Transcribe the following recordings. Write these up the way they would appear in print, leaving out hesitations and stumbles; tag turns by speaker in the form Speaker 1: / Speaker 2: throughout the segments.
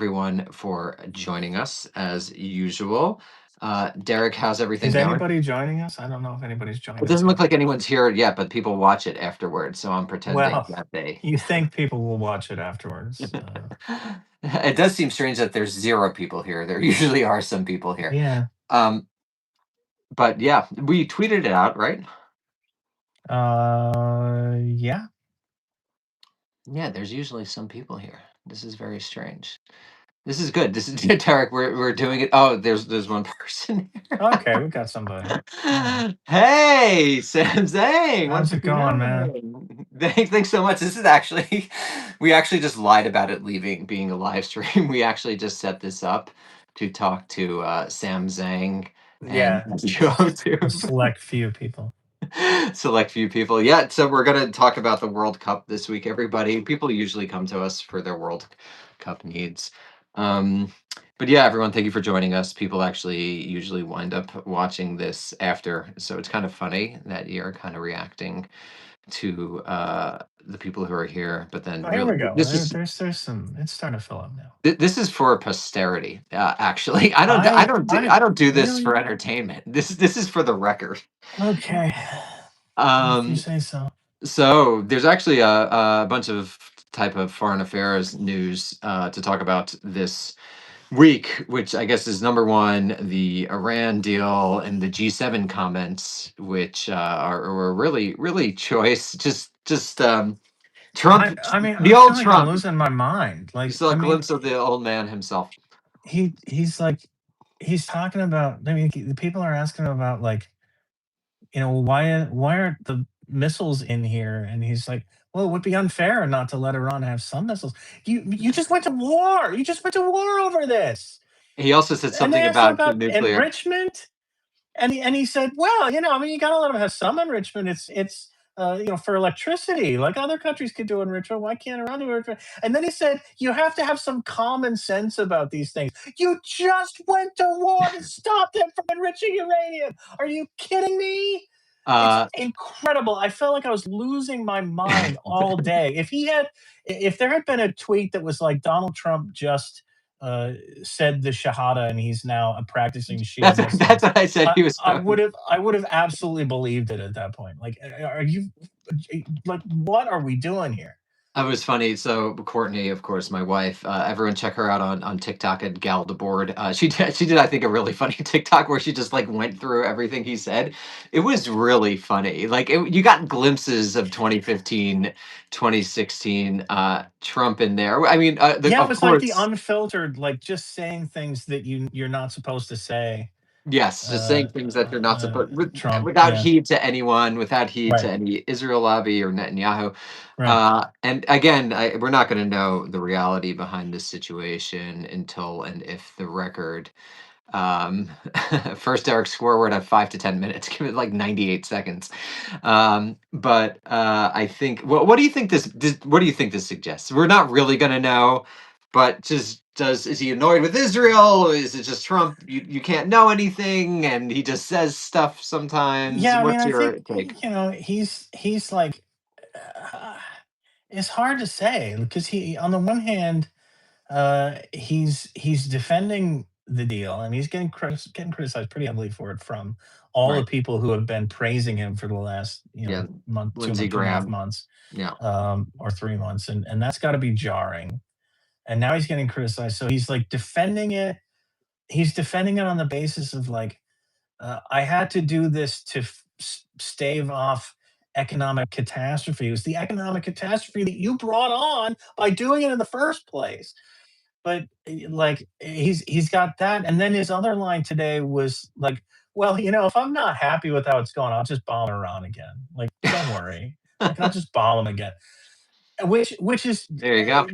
Speaker 1: everyone for joining us as usual. Derek, how's everything
Speaker 2: Is
Speaker 1: going?
Speaker 2: anybody joining us? I don't know if anybody's
Speaker 1: It
Speaker 2: joined us
Speaker 1: doesn't look
Speaker 2: yet.
Speaker 1: like anyone's here yet, but people watch it afterwards, so I'm pretending
Speaker 2: Well,
Speaker 1: that they.
Speaker 2: you think people will watch it afterwards.
Speaker 1: It does seem strange that there's zero people here. There usually are some people here.
Speaker 2: Yeah.
Speaker 1: Um, but yeah, we tweeted it out, right?
Speaker 2: Yeah.
Speaker 1: Yeah, there's usually some people here. This is very strange. This is good. This is Derek. We're doing it. Oh, there's one person here.
Speaker 2: Okay, we got somebody. All right.
Speaker 1: Hey, Sam Zhang, once
Speaker 2: How's it going, man?
Speaker 1: again. Thanks so much. This is actually, we actually just lied about it leaving being a live stream. We actually just set this up to talk to Sam Zhang and
Speaker 2: Yeah.
Speaker 1: YouTube.
Speaker 2: Select few people.
Speaker 1: Select few people. Yeah, so we're going to talk about the World Cup this week, everybody. People usually come to us for their World Cup needs. Um, but yeah, everyone, thank you for joining us. People actually usually wind up watching this after, so it's kind of funny that you're kind of reacting to the people who are here. But then,
Speaker 2: Oh, here
Speaker 1: really,
Speaker 2: we go. There's some. It's starting to fill up now.
Speaker 1: this is for posterity. Actually,
Speaker 2: I
Speaker 1: I don't do this for
Speaker 2: really
Speaker 1: entertainment. This is for the record.
Speaker 2: okay. If you
Speaker 1: Um,
Speaker 2: say so.
Speaker 1: So there's actually a bunch of type of foreign affairs news to talk about this week, which I guess is number one, the Iran deal and the G7 comments, which were really choice. Just Trump,
Speaker 2: I mean,
Speaker 1: the
Speaker 2: I
Speaker 1: old
Speaker 2: feel like I'm
Speaker 1: Trump.
Speaker 2: losing my mind.
Speaker 1: You
Speaker 2: Like,
Speaker 1: saw
Speaker 2: I
Speaker 1: a
Speaker 2: mean,
Speaker 1: glimpse of the old man himself.
Speaker 2: he's like he's talking about. I mean, the people are asking him about like why aren't the missiles in here? And he's like, well, it would be unfair not to let Iran have some missiles. You just went to war. You just went to war over this.
Speaker 1: He also said
Speaker 2: And they
Speaker 1: something
Speaker 2: asked him
Speaker 1: about the
Speaker 2: about
Speaker 1: nuclear.
Speaker 2: enrichment, and he said, well, I mean, you got to let them have some enrichment. It's for electricity, like other countries could do enrichment. Why can't Iran do enrichment? And then he said, you have to have some common sense about these things. You just went to war to stop them from enriching uranium. Are you kidding me? It's
Speaker 1: Uh,
Speaker 2: incredible. I felt like I was losing my mind all day. If there had been a tweet that was like Donald Trump just uh, said the Shahada and he's now a practicing Shia
Speaker 1: that's
Speaker 2: Muslim,
Speaker 1: what I said. He was.
Speaker 2: I would have absolutely believed it at that point. Like, are you like what are we doing here?
Speaker 1: It was funny. So Courtney, of course, my wife. Everyone check her out on TikTok at Gal DeBoard. She did I think a really funny TikTok where she just like went through everything he said. It was really funny. Like you got glimpses of 2015, 2016 Trump in there. I mean,
Speaker 2: Yeah, it
Speaker 1: of
Speaker 2: was like the
Speaker 1: course,
Speaker 2: unfiltered, like just saying things that you're not supposed to say.
Speaker 1: yes, just saying things that you're not supposed
Speaker 2: Trump,
Speaker 1: without
Speaker 2: yeah,
Speaker 1: heed to anyone, without heed to
Speaker 2: right,
Speaker 1: any Israel lobby or Netanyahu.
Speaker 2: right.
Speaker 1: And again, we're not going to know the reality behind this situation until and if the record. Um, first Eric's score word at 5 to 10 minutes. Give it like 98 seconds. But I think. What do you think what do you think this suggests? We're not really going to know, but just is he annoyed with Israel? Is it just Trump? You can't know anything, and he just says stuff sometimes.
Speaker 2: Yeah, I mean,
Speaker 1: What's
Speaker 2: I
Speaker 1: your
Speaker 2: think
Speaker 1: take?
Speaker 2: he's like uh, it's hard to say because he on the one hand he's defending the deal and he's getting criticized pretty heavily for it from all the
Speaker 1: Right.
Speaker 2: people who have been praising him for the last
Speaker 1: Yeah.
Speaker 2: month,
Speaker 1: Lindsey
Speaker 2: two and a half
Speaker 1: Graham.
Speaker 2: months,
Speaker 1: Yeah.
Speaker 2: or 3 months, and that's got to be jarring. And now he's getting criticized, so he's like defending it. He's defending it on the basis of like I had to do this to stave off economic catastrophe. It was the economic catastrophe that you brought on by doing it in the first place. But like he's got that, and then his other line today was like, "Well, if I'm not happy with how it's going, I'll just bomb Iran again. Like, don't worry, like I'll just bomb them again." Which is
Speaker 1: There you go.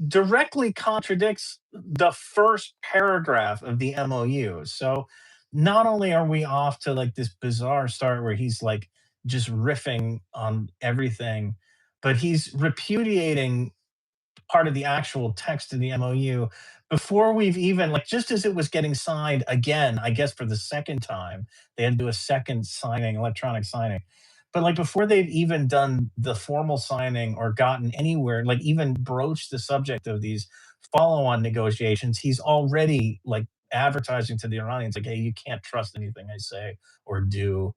Speaker 2: directly contradicts the first paragraph of the MoU. So not only are we off to like this bizarre start where he's like just riffing on everything, but he's repudiating part of the actual text of the MoU before we've even like just as it was getting signed again, I guess for the second time, they had to do a second signing, electronic signing. But like before they've even done the formal signing or gotten anywhere, like even broached the subject of these follow-on negotiations, he's already like advertising to the Iranians like, "Hey, you can't trust anything I say or do,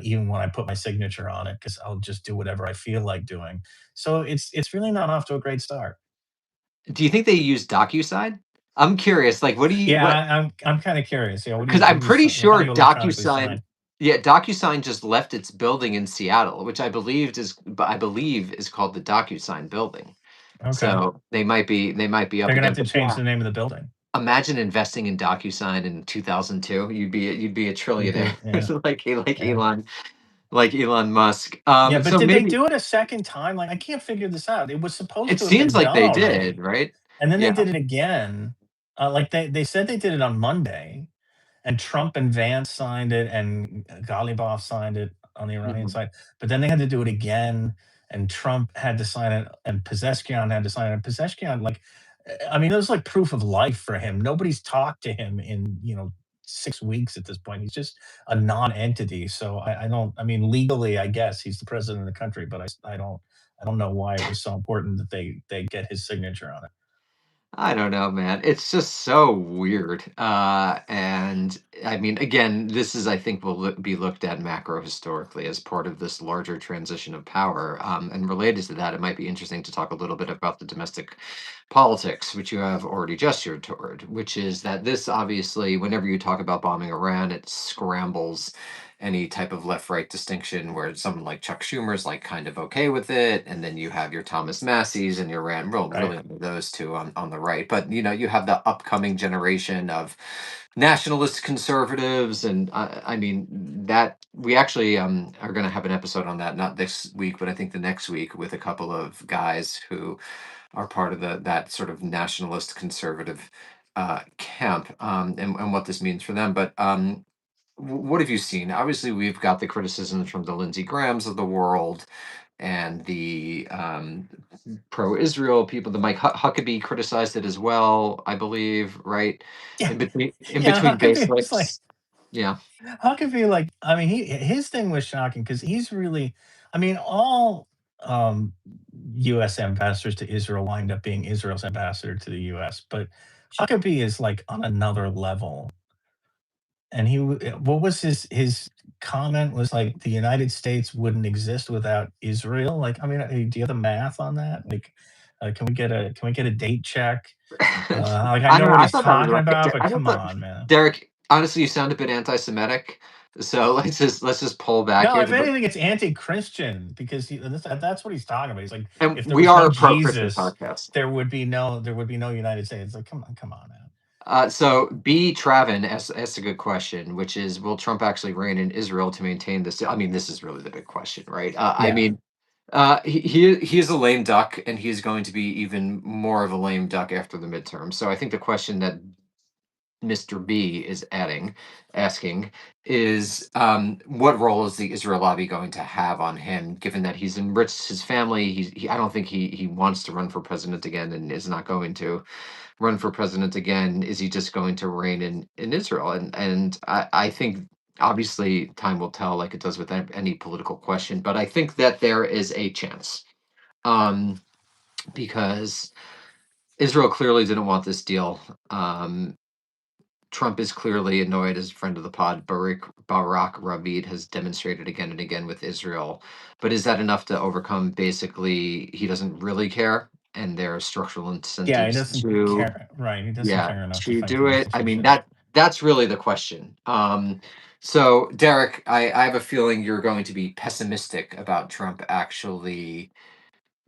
Speaker 2: even when I put my signature on it, because I'll just do whatever I feel like doing." So it's really not off to a great start.
Speaker 1: Do you think they use DocuSign? I'm curious, like, what do you
Speaker 2: Yeah,
Speaker 1: what
Speaker 2: I'm kind of curious. Yeah,
Speaker 1: because
Speaker 2: what
Speaker 1: I'm
Speaker 2: do you
Speaker 1: pretty
Speaker 2: how do
Speaker 1: sure
Speaker 2: you electronically
Speaker 1: DocuSign
Speaker 2: sign?
Speaker 1: yeah, DocuSign just left its building in Seattle, which I believe is called the DocuSign building.
Speaker 2: Okay,
Speaker 1: So, they might be
Speaker 2: they're
Speaker 1: up
Speaker 2: gonna have
Speaker 1: again,
Speaker 2: to
Speaker 1: but
Speaker 2: change
Speaker 1: yeah,
Speaker 2: the name of the building.
Speaker 1: imagine investing in DocuSign in 2002. You'd be a
Speaker 2: You
Speaker 1: trillionaire
Speaker 2: could, yeah,
Speaker 1: like
Speaker 2: yeah.
Speaker 1: Elon Musk.
Speaker 2: Yeah, but
Speaker 1: So
Speaker 2: did they
Speaker 1: maybe
Speaker 2: do it a second time? Like, I can't figure this out. It was supposed
Speaker 1: it
Speaker 2: to have
Speaker 1: seems
Speaker 2: been
Speaker 1: like
Speaker 2: done
Speaker 1: they did,
Speaker 2: already,
Speaker 1: right?
Speaker 2: and then they
Speaker 1: Yeah.
Speaker 2: did it again. Like they said they did it on Monday, and Trump and Vance signed it, and Ghalibaf signed it on the Iranian
Speaker 1: Mhm.
Speaker 2: side. But then they had to do it again, and Trump had to sign it, and Pezeshkian had to sign it. And Pezeshkian, like, I mean, it was like proof of life for him. Nobody's talked to him in 6 weeks at this point. He's just a non-entity. So I don't. I mean, legally, I guess he's the president of the country, but I don't know why it was so important that they get his signature on it.
Speaker 1: I don't know, man. It's just so weird. And I mean, again, this is, I think, be looked at macro historically as part of this larger transition of power. And related to that, it might be interesting to talk a little bit about the domestic politics, which you have already gestured toward, which is that this obviously, whenever you talk about bombing Iran, it scrambles any type of left-right distinction where someone like Chuck Schumer's like kind of okay with it, and then you have your Thomas Massey's and your Rand, well,
Speaker 2: Right.
Speaker 1: really only those two on the right. But you have the upcoming generation of nationalist conservatives, and I mean that we actually are going to have an episode on that, not this week, but I think the next week, with a couple of guys who are part of that sort of nationalist conservative camp, and what this means for them. But what have you seen? Obviously, we've got the criticisms from the Lindsey Grahams of the world and the pro-Israel people. The Mike Huckabee criticized it as well, I believe, right?
Speaker 2: Yeah.
Speaker 1: In between
Speaker 2: Yeah.
Speaker 1: base
Speaker 2: Huckabee was like,
Speaker 1: licks. Yeah.
Speaker 2: how could be like, I mean, his thing was shocking because he's really, I mean, all US ambassadors to Israel wind up being Israel's ambassador to the US, but Huckabee is like on another level. And what was his comment was like the United States wouldn't exist without Israel. Like, I mean, do you have the math on that? Like, can we get a date check? Like, I
Speaker 1: I
Speaker 2: know
Speaker 1: don't know.
Speaker 2: what
Speaker 1: I
Speaker 2: he's
Speaker 1: thought that was
Speaker 2: talking
Speaker 1: right.
Speaker 2: about, but
Speaker 1: I
Speaker 2: come
Speaker 1: thought,
Speaker 2: on, man.
Speaker 1: Derek, honestly, you sound a bit anti-Semitic. So let's just pull back
Speaker 2: No,
Speaker 1: here.
Speaker 2: if anything, it's anti-Christian because that's what he's talking about. He's like,
Speaker 1: And
Speaker 2: if there
Speaker 1: we
Speaker 2: was
Speaker 1: are
Speaker 2: no
Speaker 1: a pro-Christian
Speaker 2: Jesus,
Speaker 1: podcast.
Speaker 2: there would be no United States. Like, come on, man.
Speaker 1: So B. Travin asks a good question, which is, will Trump actually reign in Israel to maintain this? I mean, this is really the big question, right? I
Speaker 2: Yeah,
Speaker 1: mean, he is a lame duck, and he's going to be even more of a lame duck after the midterm. So I think the question that Mr. B is asking is, what role is the Israel lobby going to have on him, given that he's enriched his family? I don't think he wants to run for president again, and is not going to run for president again. Is he just going to reign in Israel? And I think obviously time will tell, like it does with any political question. But I think that there is a chance, um, because Israel clearly didn't want this deal. Trump is clearly annoyed, as a friend of the pod, Barack Ravid has demonstrated again and again with Israel. But is that enough to overcome basically he doesn't really care? And there are structural
Speaker 2: yeah, he
Speaker 1: incentives
Speaker 2: doesn't
Speaker 1: to,
Speaker 2: care. Right, he doesn't
Speaker 1: yeah,
Speaker 2: care enough to
Speaker 1: to
Speaker 2: fight the
Speaker 1: do it. I mean,
Speaker 2: institution.
Speaker 1: that's really the question. So Derek, I have a feeling you're going to be pessimistic about Trump actually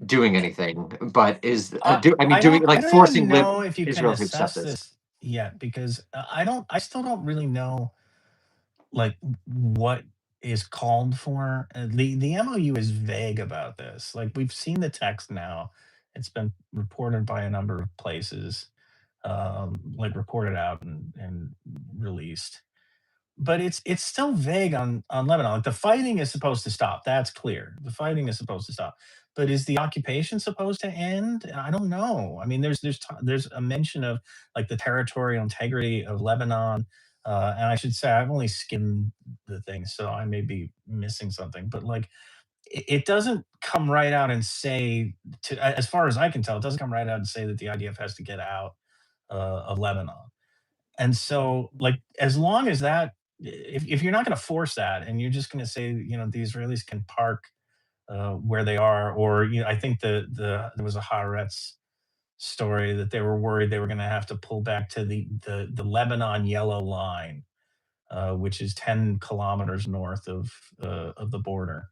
Speaker 1: doing anything. But I mean, doing
Speaker 2: I
Speaker 1: like
Speaker 2: don't even
Speaker 1: forcing
Speaker 2: know if you can
Speaker 1: Israel to accept
Speaker 2: assess
Speaker 1: this?
Speaker 2: this yet because I still don't really know like what is called for. The MOU is vague about this. Like, we've seen the text now. It's been reported by a number of places, like reported out and released. But it's still vague on Lebanon. Like, the fighting is supposed to stop. That's clear. The fighting is supposed to stop. But is the occupation supposed to end? I don't know. I mean, there's a mention of like the territorial integrity of Lebanon, and I should say I've only skimmed the thing, so I may be missing something. But like, it doesn't come right out and say, as far as I can tell, it doesn't come right out and say that the IDF has to get out of Lebanon. And so, like, as long as that, if you're not going to force that, and you're just going to say, the Israelis can park where they are, or I think there was a Haaretz story that they were worried they were going to have to pull back to the Lebanon yellow line, which is 10 kilometers north of the border.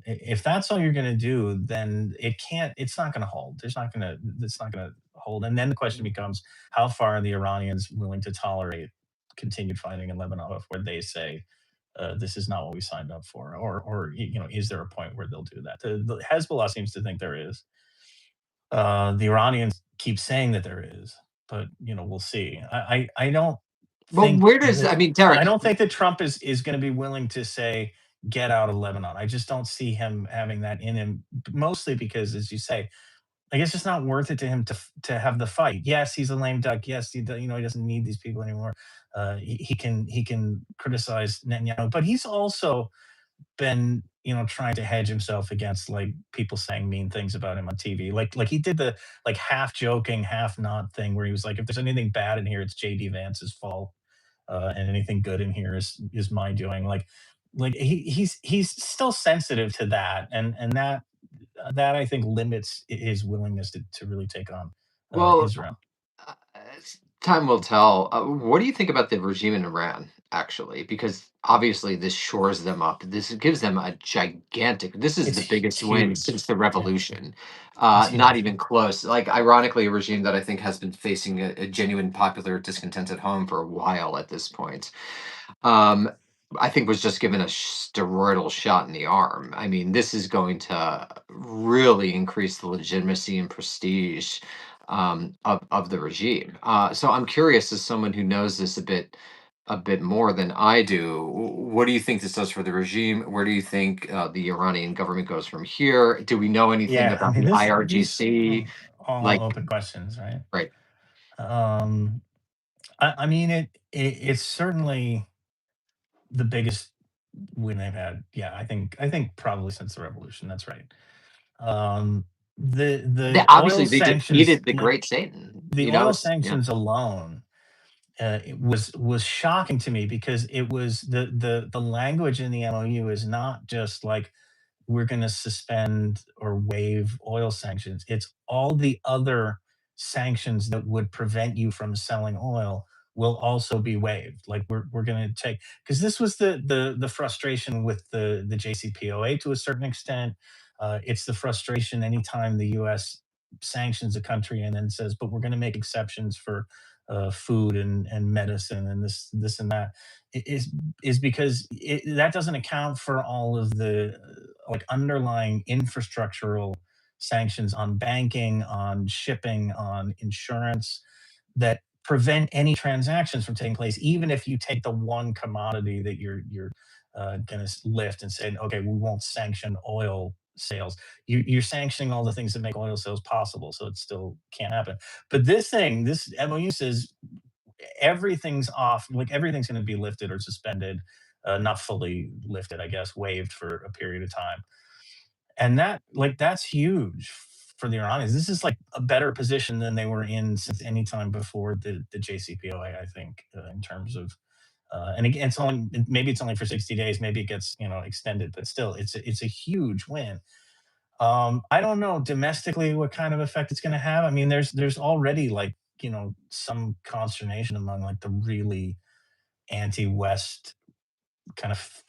Speaker 2: If that's all you're going to do, then it's not going to hold. It's not going to hold. And then the question becomes, how far are the Iranians willing to tolerate continued fighting in Lebanon before they say, this is not what we signed up for? Or is there a point where they'll do that? The Hezbollah seems to think there is. The Iranians keep saying that there is, but we'll see. I don't
Speaker 1: Well,
Speaker 2: think
Speaker 1: where does I
Speaker 2: that
Speaker 1: mean, Derek?
Speaker 2: Trump is going to be willing to say get out of Lebanon. I just don't see him having that in him. Mostly because, as you say, I guess it's not worth it to him to have the fight. Yes, he's a lame duck. Yes, he doesn't need these people anymore. He can criticize Netanyahu, but he's also been trying to hedge himself against like people saying mean things about him on TV. Like he did the like half joking, half not thing where he was like, if there's anything bad in here, it's JD Vance's fault, and anything good in here is my doing. Like he's still sensitive to that, and that I think limits his willingness to really take on
Speaker 1: Well,
Speaker 2: Israel.
Speaker 1: Uh, time will tell. What do you think about the regime in Iran, actually? Because obviously this shores them up. This gives them a gigantic. This is the
Speaker 2: It's
Speaker 1: biggest win
Speaker 2: huge.
Speaker 1: since the
Speaker 2: Yeah,
Speaker 1: revolution.
Speaker 2: it's
Speaker 1: Not
Speaker 2: huge.
Speaker 1: even close. Like, ironically, a regime that I think has been facing a genuine popular discontent at home for a while at this point. Um, I think was just given a steroidal shot in the arm. I mean, this is going to really increase the legitimacy and prestige of the regime. So I'm curious, as someone who knows this a bit more than I do, what do you think this does for the regime? Where do you think the Iranian government goes from here? Do we know anything
Speaker 2: Yeah, I
Speaker 1: about
Speaker 2: mean,
Speaker 1: the
Speaker 2: these
Speaker 1: IRGC?
Speaker 2: all
Speaker 1: Like,
Speaker 2: open questions, right?
Speaker 1: right?
Speaker 2: Um, I mean, it's certainly the biggest win they've had. Yeah, I think probably since the revolution. That's right. Um, the
Speaker 1: Obviously,
Speaker 2: oil
Speaker 1: they
Speaker 2: sanctions,
Speaker 1: defeated the
Speaker 2: like
Speaker 1: great Satan.
Speaker 2: the
Speaker 1: Yeah.
Speaker 2: oil sanctions alone, it was shocking to me because it was the language in the MOU is not just like we're going to suspend or waive oil sanctions. It's all the other sanctions that would prevent you from selling oil will also be waived. Like we're going to take, because this was the frustration with the JCPOA to a certain extent. It's the frustration anytime the U.S. sanctions a country and then says, but we're going to make exceptions for food and medicine and this and that is because that doesn't account for all of the like underlying infrastructural sanctions on banking, on shipping, on insurance that prevent any transactions from taking place, even if you take the one commodity that you're going to lift and say, okay, we won't sanction oil sales. You're sanctioning all the things that make oil sales possible, so it still can't happen. But this MOU says everything's off, like everything's going to be lifted or suspended, not fully lifted, I guess, waived for a period of time. And that's huge for the Iranians. This is like a better position than they were in since any time before the JCPOA, I think, in terms of. And again, it's only for 60 days. Maybe it gets extended, but still, it's a huge win. I don't know domestically what kind of effect it's going to have. I mean, there's already like some consternation among like the really anti-West kind of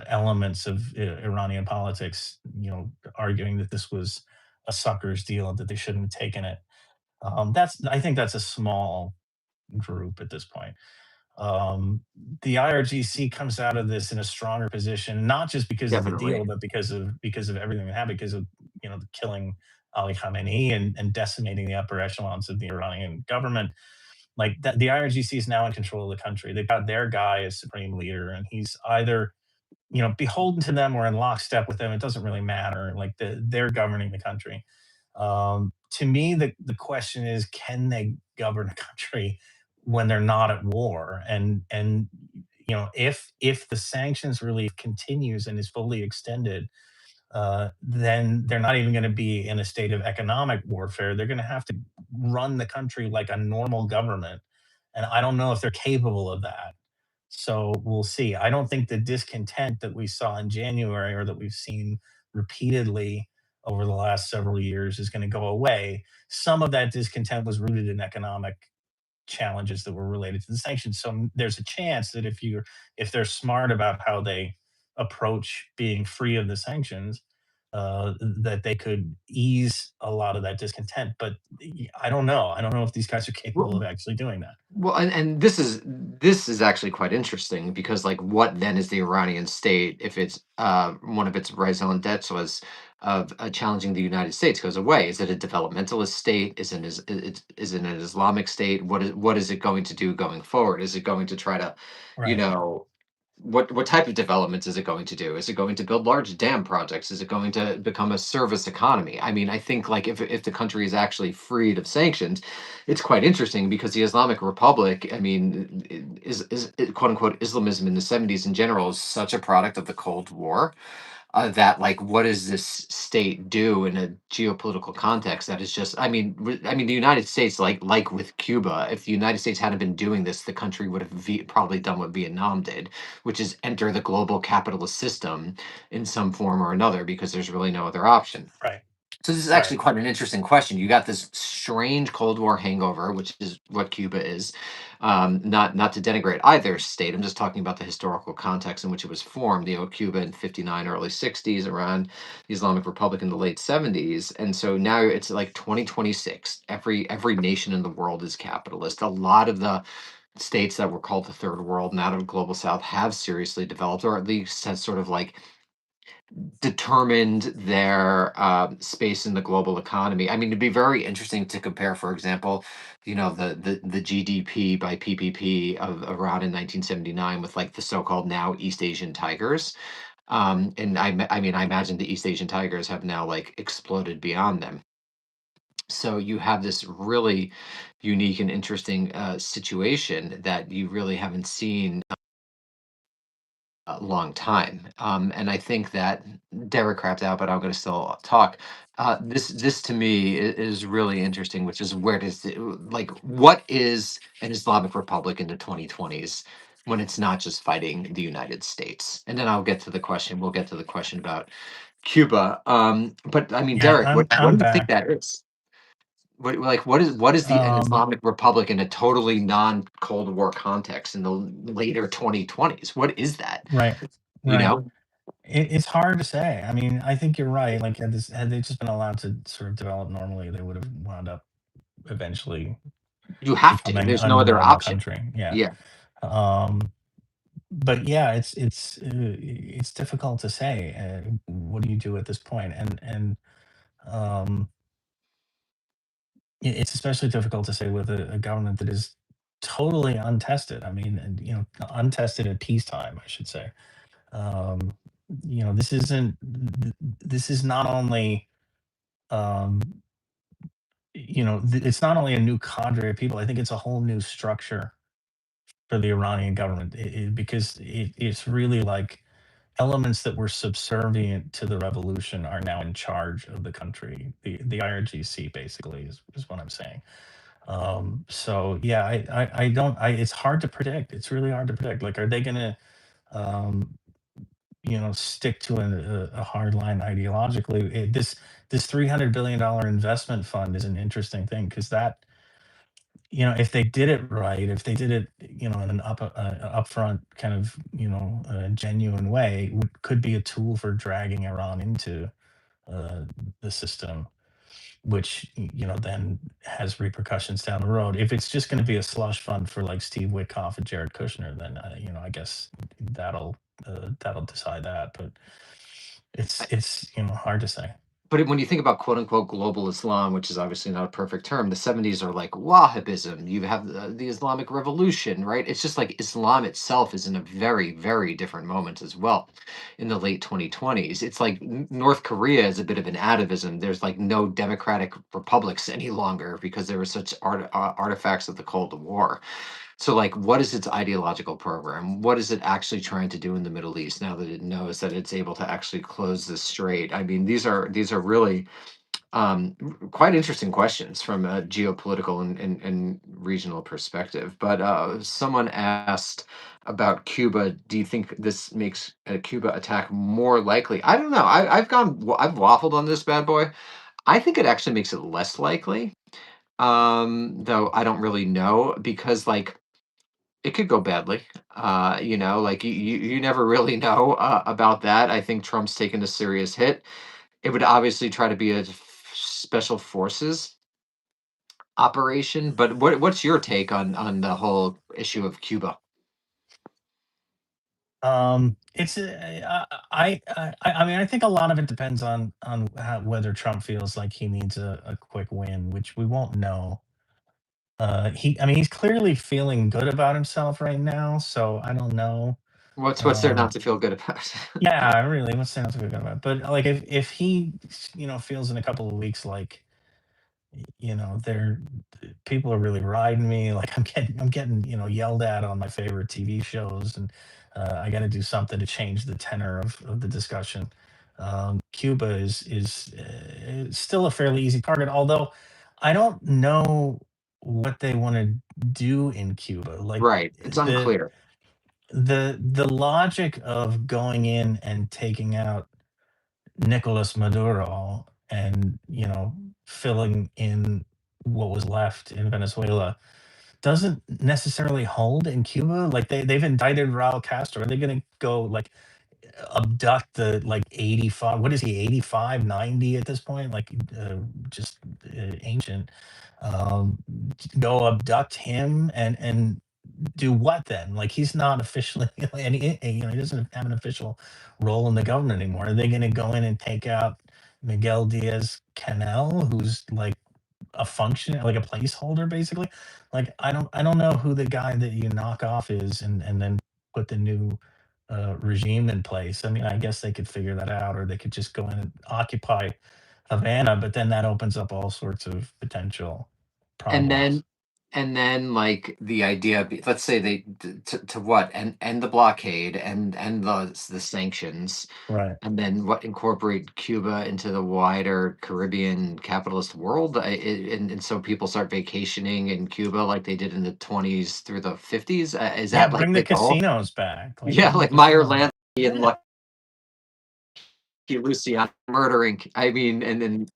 Speaker 2: elements of Iranian politics, arguing that this was a sucker's deal, that they shouldn't have taken it. I think that's a small group at this point. Um, the IRGC comes out of this in a stronger position, not just because of the deal,
Speaker 1: Definitely.
Speaker 2: but because of everything that happened, because of the killing Ali Khamenei and decimating the upper echelons of the Iranian government. Like that, the IRGC is now in control of the country. They've got their guy as supreme leader, and he's either beholden to them or in lockstep with them. It doesn't really matter. Like they're governing the country. To me, the question is, can they govern a country when they're not at war? And if the sanctions relief continues and is fully extended, then they're not even going to be in a state of economic warfare. They're going to have to run the country like a normal government, and I don't know if they're capable of that. So we'll see. I don't think the discontent that we saw in January, or that we've seen repeatedly over the last several years, is going to go away. Some of that discontent was rooted in economic challenges that were related to the sanctions. So there's a chance that if they're smart about how they approach being free of the sanctions, that they could ease a lot of that discontent. But I don't know. I don't know if these guys are capable of actually doing that.
Speaker 1: Well, and this is actually quite interesting because, like, what then is the Iranian state if it's one of its raison d'etre was of challenging the United States goes away? Is it a developmentalist state? Is it an Islamic state? What is it going to do going forward? Is it going to try to, you
Speaker 2: Right.
Speaker 1: know, what type of developments is it going to do? Is it going to build large dam projects? Is it going to become a service economy? I mean, I think, like, if the country is actually freed of sanctions, it's quite interesting because the Islamic Republic, I mean, quote unquote Islamism in the 70s in general is such a product of the Cold War, that, like, what does this state do in a geopolitical context that is just, I mean the United States, like with Cuba, if the United States hadn't been doing this, the country would have probably done what Vietnam did, which is enter the global capitalist system in some form or another, because there's really no other option.
Speaker 2: Right.
Speaker 1: So this is
Speaker 2: Right.
Speaker 1: actually quite an interesting question. You got this strange Cold War hangover, which is what Cuba is. Not to denigrate either state. I'm just talking about the historical context in which it was formed. Cuba in '59, early '60s, Iran, the Islamic Republic in the late '70s, and so now it's like 2026. Every nation in the world is capitalist. A lot of the states that were called the third world and out of global south have seriously developed, or at least has sort of like determined their space in the global economy. I mean, it'd be very interesting to compare, for example, the GDP by PPP of Iran in 1979 with, like, the so-called now East Asian tigers. And I mean, I imagine the East Asian tigers have now, like, exploded beyond them. So you have this really unique and interesting situation that you really haven't seen a long time. And I think that Derek crapped out, but I'm going to still talk. This to me is really interesting, which is where does like, what is an Islamic Republic in the 2020s when it's not just fighting the United States? And then I'll get to the question. We'll get to the question about Cuba. But I mean,
Speaker 2: Yeah,
Speaker 1: Derek, what
Speaker 2: I'm
Speaker 1: do you think
Speaker 2: back.
Speaker 1: that is? What is the an
Speaker 2: Um,
Speaker 1: Islamic Republic in a totally non-Cold War context in the later 2020s? What is that?
Speaker 2: right.
Speaker 1: You
Speaker 2: Right.
Speaker 1: know?
Speaker 2: It's hard to say. I mean, I think you're right. Like, had they just been allowed to sort of develop normally, they would have wound up eventually
Speaker 1: You have to.
Speaker 2: becoming
Speaker 1: There's
Speaker 2: a
Speaker 1: no other
Speaker 2: normal
Speaker 1: option.
Speaker 2: country. Yeah.
Speaker 1: Yeah.
Speaker 2: Um, but yeah, it's difficult to say. What do you do at this point? And um, it's especially difficult to say with a government that is totally untested. I mean, and, untested at peacetime, I should say. Um, this isn't. This is not only. Um, it's not only a new cadre of people. I think it's a whole new structure for the Iranian government, because it's really like elements that were subservient to the revolution are now in charge of the country. The IRGC basically is what I'm saying. So yeah, I don't. It's hard to predict. It's really hard to predict. Like, are they going to um, stick to a hard line ideologically? This $300 billion investment fund is an interesting thing, because that, if they did it right, if they did it, in an upfront kind of, genuine way, could be a tool for dragging Iran into uh, the system, which, then has repercussions down the road. If it's just going to be a slush fund for, like, Steve Witkoff and Jared Kushner, then I guess that'll decide that. But it's hard to say.
Speaker 1: But when you think about quote unquote global Islam, which is obviously not a perfect term, the '70s are like Wahhabism. You have the Islamic Revolution, right? It's just like Islam itself is in a very, very different moment as well in the late 2020s. It's like North Korea is a bit of an atavism. There's like no democratic republics any longer because there were such artifacts of the Cold War. So, like, what is its ideological program? What is it actually trying to do in the Middle East now that it knows that it's able to actually close the strait? I mean, these are really quite interesting questions from a geopolitical and regional perspective. But someone asked about Cuba. Do you think this makes a Cuba attack more likely? I don't know. I've waffled on this bad boy. I think it actually makes it less likely. Though I don't really know because like it could go badly. Like you never really know about that. I think Trump's taken a serious hit. It would obviously try to be a special forces operation, but what's your take on the whole issue of Cuba?
Speaker 2: It's I mean, I think a lot of it depends on whether Trump feels like he needs a quick win, which we won't know. I mean, he's clearly feeling good about himself right now, so I don't know.
Speaker 1: What's there not
Speaker 2: Um,
Speaker 1: to feel good about?
Speaker 2: yeah, really, what's there not to be good about? But like, if he, feels in a couple of weeks like, they're people are really riding me. Like I'm getting yelled at on my favorite TV shows, and I got to do something to change the tenor of the discussion. Cuba is still a fairly easy target, although I don't know what they want to do in Cuba. Like
Speaker 1: Right, it's
Speaker 2: the
Speaker 1: unclear.
Speaker 2: the logic of going in and taking out Nicolas Maduro and, filling in what was left in Venezuela doesn't necessarily hold in Cuba. Like they've indicted Raul Castro. Are they going to go like abduct the like 85? What is he, 85, 90 at this point? Like just ancient. Um, Go abduct him and do what then? Like he's not officially, and he doesn't have an official role in the government anymore. Are they going to go in and take out Miguel Diaz Canel, who's like a function, like a placeholder, basically? Like I don't know who the guy that you knock off is, and then put the new regime in place. I mean, I guess they could figure that out, or they could just go in and occupy Havana, but then that opens up all sorts of potential
Speaker 1: And then
Speaker 2: problems.
Speaker 1: like the idea let's say to what and end the blockade and the sanctions
Speaker 2: Right.
Speaker 1: and then what incorporate Cuba into the wider Caribbean capitalist world and so people start vacationing in Cuba like they did in the 20s through the 50s. Is
Speaker 2: Yeah,
Speaker 1: that like
Speaker 2: bring the
Speaker 1: the goal?
Speaker 2: casinos back, like,
Speaker 1: Yeah,
Speaker 2: bring the
Speaker 1: like Meyer
Speaker 2: casinos back.
Speaker 1: Lansky and
Speaker 2: Yeah,
Speaker 1: Lucky Luciano murdering. I mean, and then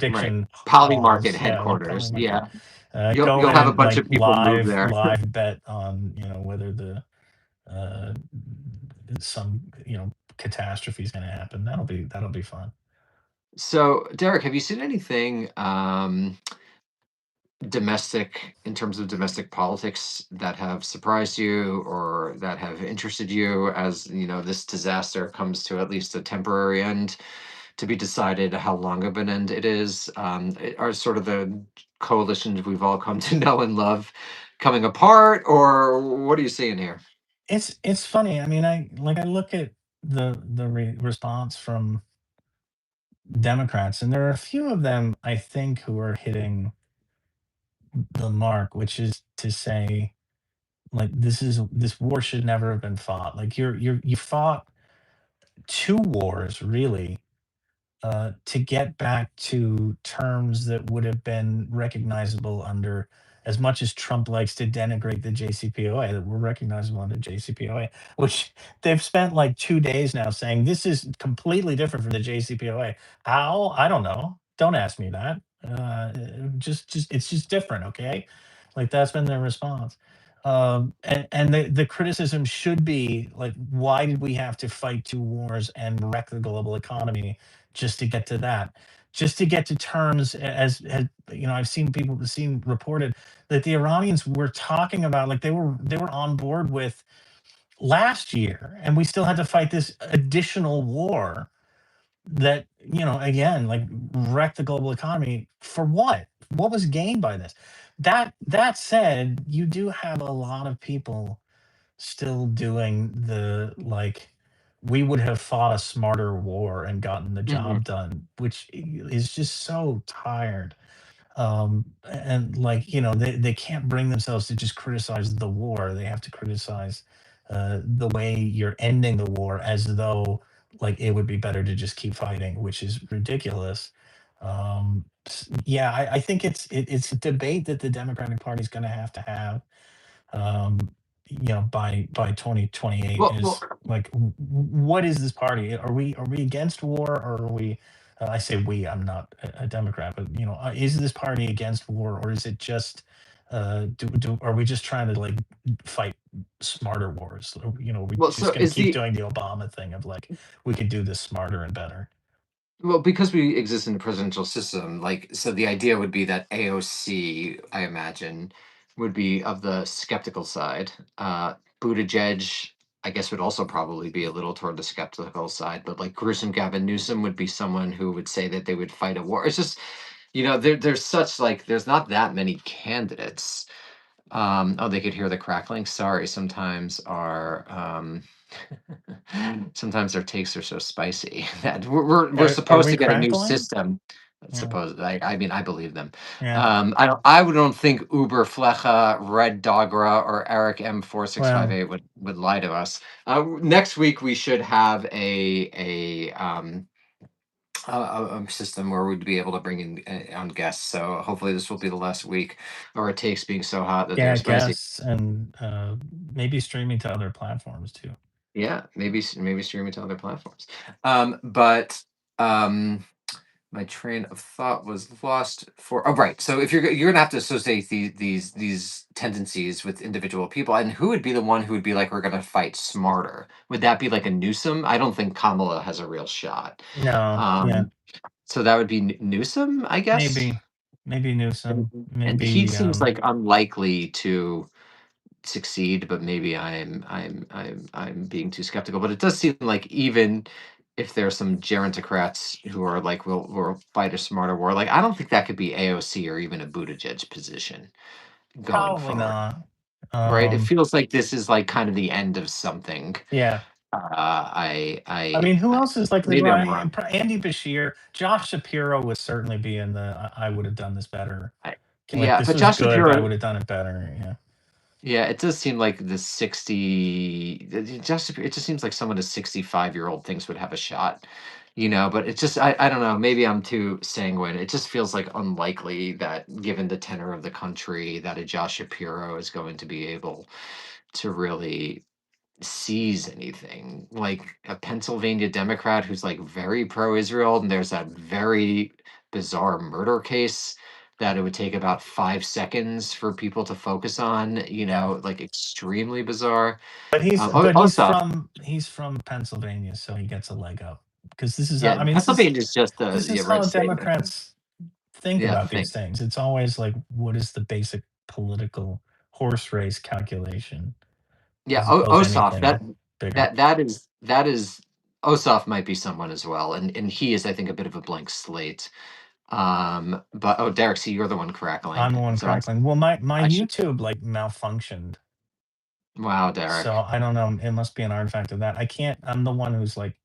Speaker 1: right,
Speaker 2: prediction
Speaker 1: Poly Market
Speaker 2: halls, yeah, like
Speaker 1: headquarters.
Speaker 2: Polymarket.
Speaker 1: Yeah,
Speaker 2: Go
Speaker 1: you'll
Speaker 2: in
Speaker 1: have a
Speaker 2: and,
Speaker 1: bunch
Speaker 2: like,
Speaker 1: of people move there.
Speaker 2: live bet on, whether uh, some, catastrophe is gonna happen. That'll be fun.
Speaker 1: So, Derek, have you seen anything domestic in terms of domestic politics that have surprised you or that have interested you as this disaster comes to at least a temporary end to be decided how long of an end it is? Are sort of the coalitions we've all come to know and love coming apart, or what are you seeing here?
Speaker 2: It's funny, I mean, I look at the response from Democrats, and there are a few of them, I think, who are hitting the mark, which is to say, like, this war should never have been fought. Like, you fought 2 wars, really, to get back to terms that would have been recognizable under, as much as Trump likes to denigrate the JCPOA, that were recognizable under JCPOA, which they've spent like 2 days now saying this is completely different from the JCPOA. How? I don't know. Don't ask me that. Just it's just different, okay? Like that's been their response. And the criticism should be like, why did we have to fight 2 wars and wreck the global economy just to get to that? Just to get to terms, as I've seen reported that the Iranians were talking about, like they were on board with last year, and we still had to fight this additional war that, again, like, wrecked the global economy for what? What was gained by this? That said, you do have a lot of people still doing the, like, we would have fought a smarter war and gotten the
Speaker 1: Mhm.
Speaker 2: job done, which is just so tired. And like, they can't bring themselves to just criticize the war. They have to criticize the way you're ending the war, as though like it would be better to just keep fighting, which is ridiculous. Yeah, I think it's a debate that the Democratic Party is going to have, um, by 2028,
Speaker 1: Well,
Speaker 2: is like, what is this party? Are we against war, or are we? I say we. I'm not a Democrat, but is this party against war, or is it just? Are we just trying to like fight smarter wars? Or, we
Speaker 1: well,
Speaker 2: just
Speaker 1: so
Speaker 2: going to
Speaker 1: is
Speaker 2: keep
Speaker 1: the
Speaker 2: doing the Obama thing of like we could do this smarter and better.
Speaker 1: Well, because we exist in a presidential system, like, so the idea would be that AOC, I imagine, would be of the skeptical side. Buttigieg, I guess, would also probably be a little toward the skeptical side, but like gruesome Gavin Newsom would be someone who would say that they would fight a war. It's just, there's such like, there's not that many candidates. Oh, they could hear the crackling. Sorry, sometimes their takes are so spicy that we're
Speaker 2: Are
Speaker 1: supposed
Speaker 2: we
Speaker 1: to get a new
Speaker 2: crackling?
Speaker 1: system.
Speaker 2: Yeah,
Speaker 1: Suppose I mean I believe them.
Speaker 2: yeah.
Speaker 1: I don't think Uber Flecha, Red Dogra, or Eric
Speaker 2: Well,
Speaker 1: M4658 would lie to us. Next week we should have a system where we'd be able to bring in on guests. So hopefully this will be the last week of our takes being so hot that they're
Speaker 2: yeah,
Speaker 1: spicy.
Speaker 2: guests, and maybe streaming to other platforms too.
Speaker 1: Yeah, maybe streaming to other platforms. But um, my train of thought was lost for. Oh, right. So if you're gonna have to associate these tendencies with individual people, and who would be the one who would be like, we're gonna fight smarter? Would that be like a Newsom? I don't think Kamala has a real shot.
Speaker 2: No, yeah,
Speaker 1: Um, so that would be Newsom, I guess.
Speaker 2: maybe
Speaker 1: And,
Speaker 2: Newsom,
Speaker 1: and he
Speaker 2: maybe,
Speaker 1: seems like unlikely to succeed, but maybe I'm being too skeptical. But it does seem like even if there's some gerontocrats who are like, we'll fight a smarter war, like I don't think that could be AOC or even a Buttigieg position going
Speaker 2: probably
Speaker 1: forward.
Speaker 2: not.
Speaker 1: Right? It
Speaker 2: Um,
Speaker 1: feels like this is like kind of the end of something.
Speaker 2: yeah. I
Speaker 1: I
Speaker 2: mean, who else is likely to
Speaker 1: maybe I'm
Speaker 2: run?
Speaker 1: wrong.
Speaker 2: Andy Bashir, Josh Shapiro would certainly be in the. I would have done this better.
Speaker 1: I,
Speaker 2: Like,
Speaker 1: yeah,
Speaker 2: this
Speaker 1: but
Speaker 2: was
Speaker 1: Josh
Speaker 2: good. I
Speaker 1: Shapiro.
Speaker 2: would have done it better. Yeah.
Speaker 1: Yeah, it does seem like the 60 it just seems like someone a 65-year-old thinks would have a shot, but it's just I don't know, maybe I'm too sanguine. It just feels like unlikely that given the tenor of the country that a Josh Shapiro is going to be able to really seize anything. Like a Pennsylvania Democrat who's like very pro-Israel, and there's that very bizarre murder case that it would take about 5 seconds for people to focus on,
Speaker 2: Yeah.
Speaker 1: like extremely bizarre.
Speaker 2: But he's
Speaker 1: Oh,
Speaker 2: but
Speaker 1: oh,
Speaker 2: he's
Speaker 1: stuff.
Speaker 2: from he's from Pennsylvania, so he gets a leg up, because this is how,
Speaker 1: Yeah,
Speaker 2: I mean,
Speaker 1: Pennsylvania is just a
Speaker 2: this is
Speaker 1: red
Speaker 2: how
Speaker 1: state.
Speaker 2: Democrats think
Speaker 1: Yeah,
Speaker 2: about
Speaker 1: thing.
Speaker 2: these things. It's always like, what is the basic political horse race calculation,
Speaker 1: Yeah,
Speaker 2: as opposed to
Speaker 1: Ossoff,
Speaker 2: anything bigger.
Speaker 1: that is Ossoff might be someone as well, and he is, I think, a bit of a blank slate. But oh, Derek, see, you're the one
Speaker 2: I'm
Speaker 1: crackling.
Speaker 2: the one
Speaker 1: So
Speaker 2: crackling. Well, my
Speaker 1: I should.
Speaker 2: YouTube like malfunctioned,
Speaker 1: Wow,
Speaker 2: so
Speaker 1: Derek.
Speaker 2: I don't know. It must be an artifact of that. I can't. I'm the one who's like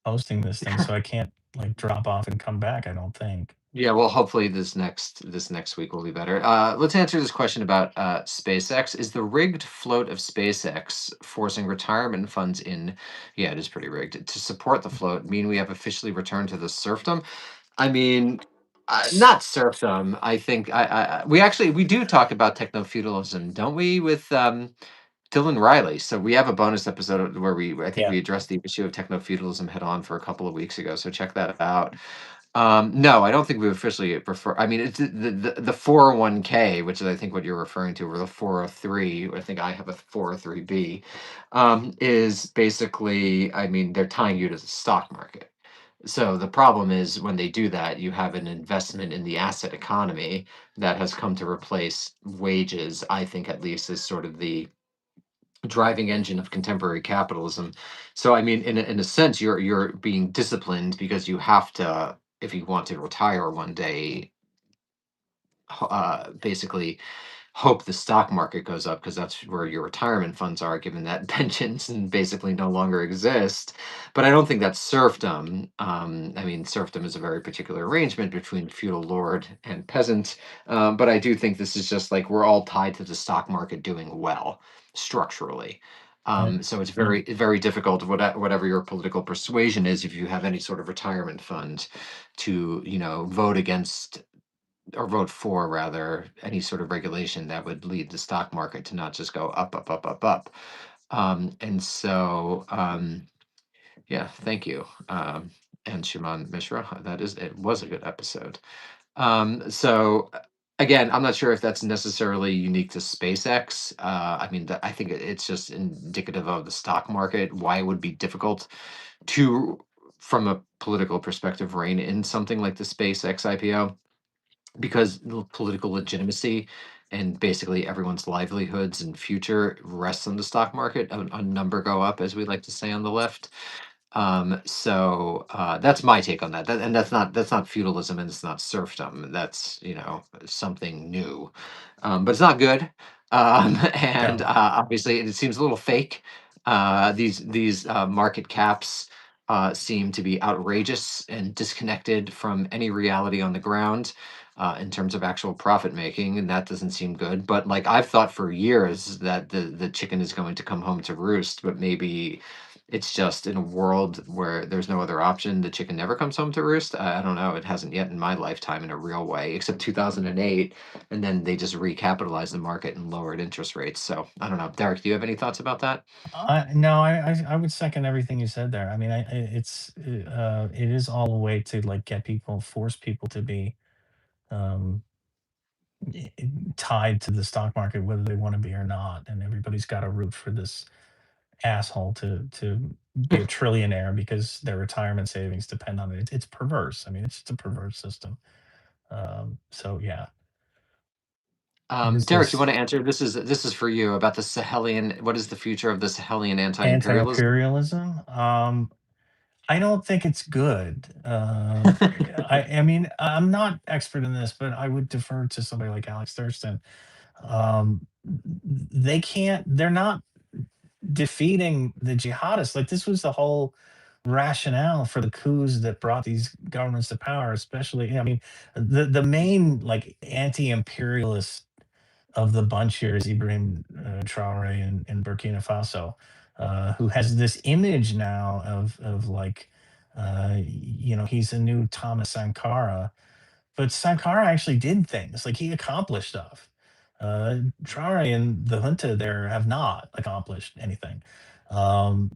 Speaker 2: hosting this thing, so I can't like drop off and come back. I don't think.
Speaker 1: Yeah, well, hopefully this next week will be better. Let's answer this question about SpaceX. Is the rigged float of SpaceX forcing retirement funds in? Yeah, it is pretty rigged to support the float. Mean we have officially returned to the serfdom? I mean, not serfdom. I think we do talk about techno feudalism, don't we? With Dylan Riley. So we have a bonus episode where I think
Speaker 2: Yeah.
Speaker 1: we addressed the issue of techno feudalism head on for a couple of weeks ago. So check that out. No, I don't think we officially refer. I mean, it's the 401k, which is I think what you're referring to, or the 403. I think I have a 403b. Is basically, I mean, they're tying you to the stock market. So the problem is when they do that, you have an investment in the asset economy that has come to replace wages. I think at least is sort of the driving engine of contemporary capitalism. So I mean, in a sense, you're being disciplined because you have to, if you want to retire one day, basically hope the stock market goes up because that's where your retirement funds are, given that pensions and basically no longer exist. But I don't think that's serfdom. I mean, serfdom is a very particular arrangement between feudal lord and peasant. But I do think this is just like we're all tied to the stock market doing well structurally.
Speaker 2: Right.
Speaker 1: So it's very difficult, whatever your political persuasion is, if you have any sort of retirement fund, to vote against or vote for rather any sort of regulation that would lead the stock market to not just go up, up, up, up, up. And so, yeah, thank you. And Shimon Mishra, it was a good episode. So again, I'm not sure if that's necessarily unique to SpaceX. I mean, I think it's just indicative of the stock market, why it would be difficult to, from a political perspective, rein in something like the SpaceX IPO, because the political legitimacy and basically everyone's livelihoods and future rests on the stock market. A number go up, as we like to say on the left. That's my take on that. And that's not feudalism and it's not serfdom. That's something new, but it's not good. And
Speaker 2: No.
Speaker 1: obviously, it seems a little fake. These market caps seem to be outrageous and disconnected from any reality on the ground. In terms of actual profit making, and that doesn't seem good. But like I've thought for years that the chicken is going to come home to roost, but maybe it's just in a world where there's no other option. The chicken never comes home to roost. I don't know. It hasn't yet in my lifetime in a real way, except 2008, and then they just recapitalized the market and lowered interest rates. So I don't know. Derek, do you have any thoughts about that?
Speaker 2: No, I would second everything you said there. I mean, it is all a way to like get people, force people to be um, tied to the stock market, whether they want to be or not, and everybody's got to root for this asshole to be a trillionaire because their retirement savings depend on it. It's perverse. I mean, it's just a perverse system. So yeah, it is
Speaker 1: Derek, you
Speaker 2: this
Speaker 1: want to answer? This is for you about the Sahelian. What is the future of the Sahelian anti-imperialism?
Speaker 2: anti-imperialism. I don't think it's good. I mean, I'm not expert in this, but I would defer to somebody like Alex Thurston. They can't. They're not defeating the jihadists. Like this was the whole rationale for the coups that brought these governments to power. Especially, I mean, the main like anti-imperialist of the bunch here is Ibrahim Traore in Burkina Faso, who has this image now of like, he's a new Thomas Sankara, but Sankara actually did things. Like he accomplished stuff. Traore and the junta there have not accomplished anything.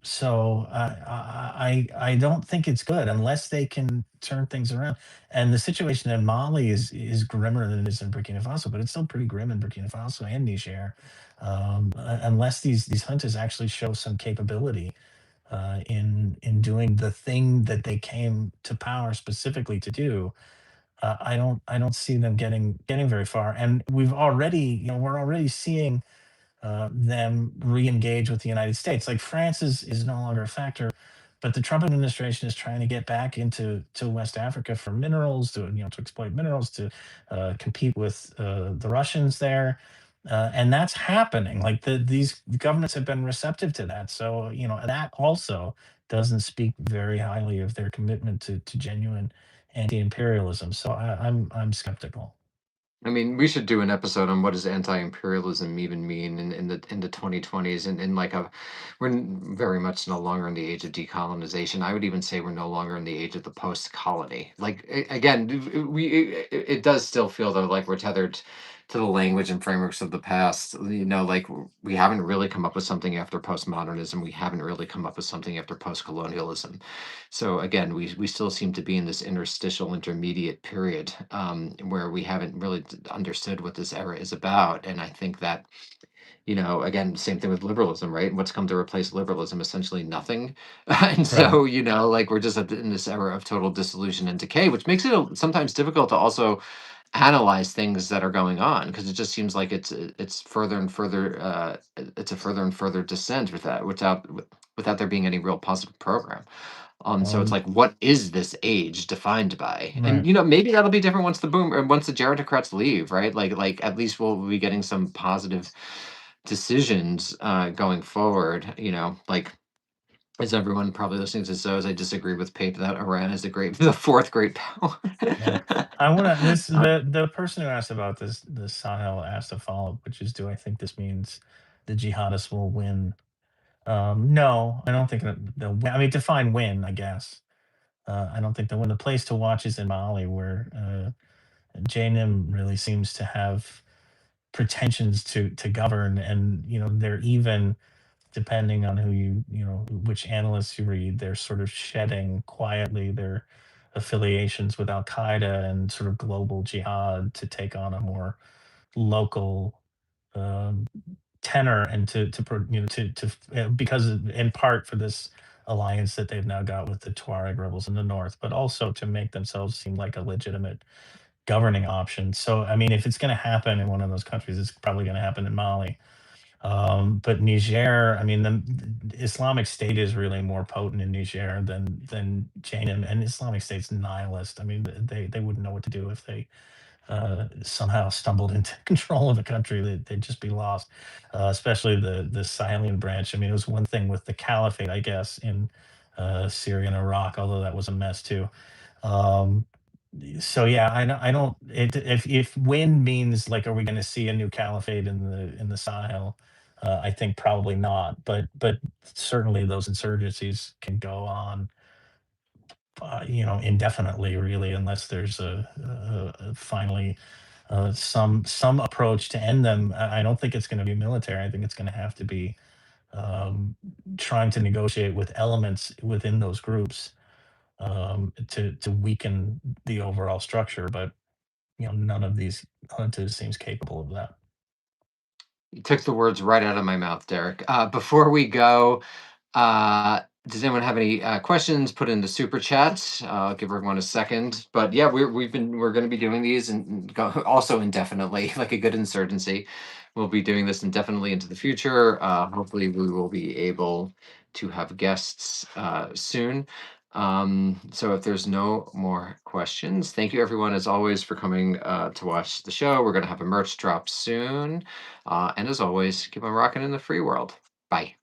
Speaker 2: So I don't think it's good unless they can turn things around. And the situation in Mali is grimmer than it is in Burkina Faso, but it's still pretty grim in Burkina Faso and Niger. Unless these juntas actually show some capability in doing the thing that they came to power specifically to do, I don't see them getting very far. And we're already seeing them re-engage with the United States. Like France is no longer a factor, but the Trump administration is trying to get back to West Africa for minerals, to exploit minerals, to compete with the Russians there. And that's happening. Like these governments have been receptive to that. So that also doesn't speak very highly of their commitment to genuine anti-imperialism. So I'm skeptical.
Speaker 1: I mean, we should do an episode on what does anti-imperialism even mean in the 2020s, and in like very much no longer in the age of decolonization. I would even say we're no longer in the age of the post-colony. Like again, it does still feel though like we're tethered to the language and frameworks of the past. Like we haven't really come up with something after postmodernism. We haven't really come up with something after post-colonialism. So again, we still seem to be in this interstitial intermediate period, where we haven't really understood what this era is about. And I think that, again, same thing with liberalism, right? What's come to replace liberalism? Essentially nothing. And
Speaker 2: Right.
Speaker 1: so, like we're just in this era of total dissolution and decay, which makes it sometimes difficult to also analyze things that are going on, because it just seems like it's further and further it's a further and further descent without there being any real positive program. So it's
Speaker 2: Um,
Speaker 1: like, what is this age defined by? And
Speaker 2: right.
Speaker 1: maybe that'll be different once the boom or once the gerontocrats leave, right? Like at least we'll be getting some positive decisions going forward. Like as everyone probably listening to this knows, I disagree with Pape that Iran is the fourth great power.
Speaker 2: Yeah. I wanna this
Speaker 1: Uh,
Speaker 2: the person who asked about this the Sahel asked a follow-up, which is, do I think this means the jihadists will win? No, I don't think that they'll win. I mean, define win, I guess. I don't think they'll win. The place to watch is in Mali, where J-Nim really seems to have pretensions to govern, and they're even, depending on who which analysts you read, they're sort of shedding quietly their affiliations with Al Qaeda and sort of global jihad to take on a more local um, tenor, and because in part for this alliance that they've now got with the Tuareg rebels in the north, but also to make themselves seem like a legitimate governing option. So, I mean, if it's going to happen in one of those countries, it's probably going to happen in Mali. But Niger, I mean, the Islamic State is really more potent in Niger than Jainim, and Islamic State's nihilist. I mean, they wouldn't know what to do if they somehow stumbled into control of a country. They'd just be lost, especially the Sahelian branch. I mean, it was one thing with the caliphate, I guess, in Syria and Iraq, although that was a mess too. Um, so yeah, I don't. If win means like, are we going to see a new caliphate in the Sahel? I think probably not. But certainly those insurgencies can go on, indefinitely, really, unless there's finally some approach to end them. I don't think it's going to be military. I think it's going to have to be um, trying to negotiate with elements within those groups to weaken the overall structure. But none of these hunters seems capable of that.
Speaker 1: You took the words right out of my mouth, Derek. Before we go, uh, does anyone have any questions? Put in the super chat. I'll give everyone a second. But yeah, we're going to be doing these and go also indefinitely, like a good insurgency. We'll be doing this indefinitely into the future. Hopefully, we will be able to have guests soon. So if there's no more questions, thank you everyone as always for coming to watch the show. We're going to have a merch drop soon. And as always, keep on rocking in the free world. Bye.